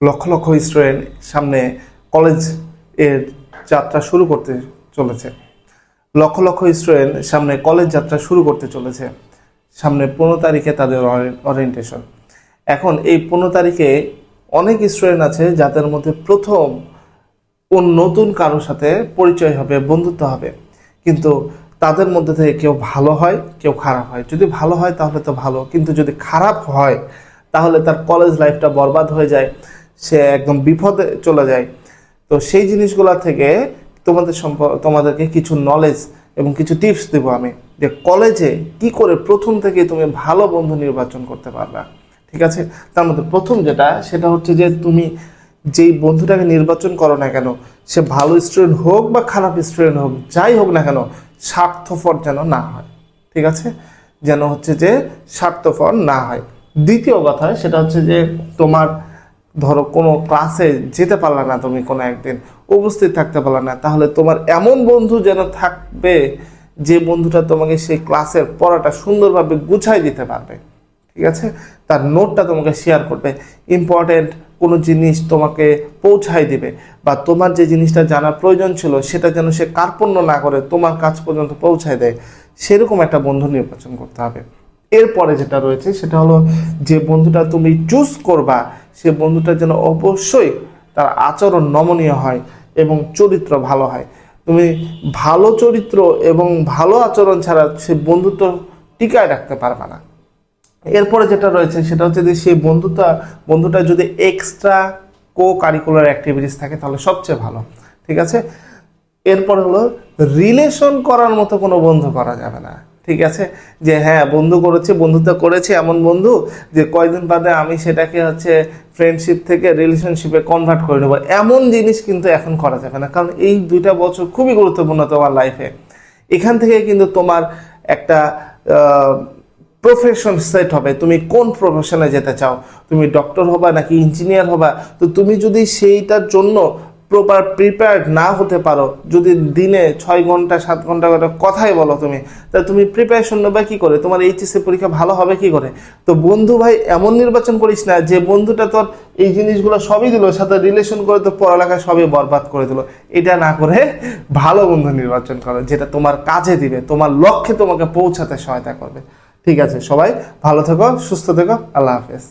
Lakh lakh student সামনে college এর যাত্রা শুরু করতে চলেছে। লক্ষ লক্ষ স্টুডেন্ট সামনে কলেজ যাত্রা শুরু করতে চলেছে। সামনে 15 তারিখে তাদের ওরিয়েন্টেশন। এখন এই 15 তারিখে অনেক স্টুডেন্ট আছে যাদের মধ্যে প্রথম নতুন কারোর সাথে পরিচয় হবে, বন্ধুত্ব হবে, কিন্তু তাদের মধ্যে থেকে কেউ ভালো হয়, কেউ খারাপ হয়। যদি ভালো হয় তাহলে তো ভালো, কিন্তু যদি খারাপ হয় তাহলে তার কলেজ লাইফটা বরবাদ হয়ে যায়, সে একদম বিপদে চলে যায়। তো সেই জিনিসগুলো থেকে তোমাদেরকে কিছু নলেজ এবং কিছু টিপস দেবো আমি, যে কলেজে কি করে প্রথম থেকে তুমি ভালো বন্ধু নির্বাচন করতে পারবে। ঠিক আছে, তার মধ্যে প্রথম সেটা হচ্ছে যে তুমি যেই বন্ধুটাকে নির্বাচন করো না কেন, সে ভালো স্টুডেন্ট হোক বা খারাপ স্টুডেন্ট হোক, যাই হোক না কেন, স্বার্থপর যেন না হয়। ঠিক আছে, যেন হচ্ছে যে স্বার্থপর না হয়। দ্বিতীয় কথা সেটা হচ্ছে যে তোমার ধরো কোনো ক্লাসে যেতে পারলে না, তুমি কোনো একদিন উপস্থিত থাকতে পারলে না, তাহলে তোমার এমন বন্ধু যেন থাকবে যে বন্ধুটা তোমাকে সেই ক্লাসের পড়াটা সুন্দরভাবে গুছাই দিতে পারবে। ঠিক আছে, তার নোটটা তোমাকে শেয়ার করবে, ইম্পর্টেন্ট কোনো জিনিস তোমাকে পৌঁছাই দিবে, বা তোমার যে জিনিসটা জানার প্রয়োজন ছিল সেটা যেন সে কার্পণ্য না করে তোমার কাছ পর্যন্ত পৌঁছায় দেয়। সেরকম একটা বন্ধু নির্বাচন করতে হবে। এরপরে যেটা রয়েছে সেটা হলো, যে বন্ধুটা তুমি চুজ করবা সে বন্ধুটা যেন অবশ্যই তার আচরণ নমনীয় হয় এবং চরিত্র ভালো হয়। তুমি ভালো চরিত্র এবং ভালো আচরণ ছাড়া সে বন্ধুত্ব টিকায় রাখতে পারবে না। এরপরে যেটা রয়েছে সেটা হচ্ছে যে সেই বন্ধুটা যদি এক্সট্রা কো কারিকুলার অ্যাক্টিভিটিস থাকে তাহলে সবচেয়ে ভালো। ঠিক আছে, এরপর হলো রিলেশন করার মতো কোনো বন্ধু করা যাবে না। ঠিক আছে, যে হ্যাঁ বন্ধুত্ব করেছে এমন বন্ধু যে কয়দিন বাদে আমি সেটাকে হচ্ছে ফ্রেন্ডশিপ থেকে রিলেশনশিপে কনভার্ট করে নেবো, এমন জিনিস কিন্তু এখন করা যাবে না। কারণ এই 2টা বছর খুবই গুরুত্বপূর্ণ তোমার লাইফে। এখান থেকে কিন্তু তোমার একটা প্রফেশন সেট হবে, তুমি কোন প্রফেশনে যেতে চাও, তুমি ডক্টর হবা নাকি ইঞ্জিনিয়ার হবা। তো তুমি যদি সেইটার জন্য প্রপার প্রিপেয়ার্ড না হতে পারো, যদি দিনে 6 ঘন্টা 7 ঘন্টা করে কথাই বলো তুমি, তা তুমি প্রিপারেশন নেবে কি করে, তোমার এইচএসসি পরীক্ষা ভালো হবে কি করে। তো বন্ধু ভাই এমন নির্বাচন করিস না যে বন্ধুটা তোর এই জিনিসগুলো সবই দিল, সাথে রিলেশন করে তোর পড়ালেখা সবই বরবাদ করে দিল। এটা না করে ভালো বন্ধু নির্বাচন করো, যেটা তোমার কাজে দিবে, তোমার লক্ষ্যে তোমাকে পৌঁছাতে সহায়তা করবে। ঠিক আছে, সবাই ভালো থেকো, সুস্থ থেকো, আল্লাহ হাফেজ।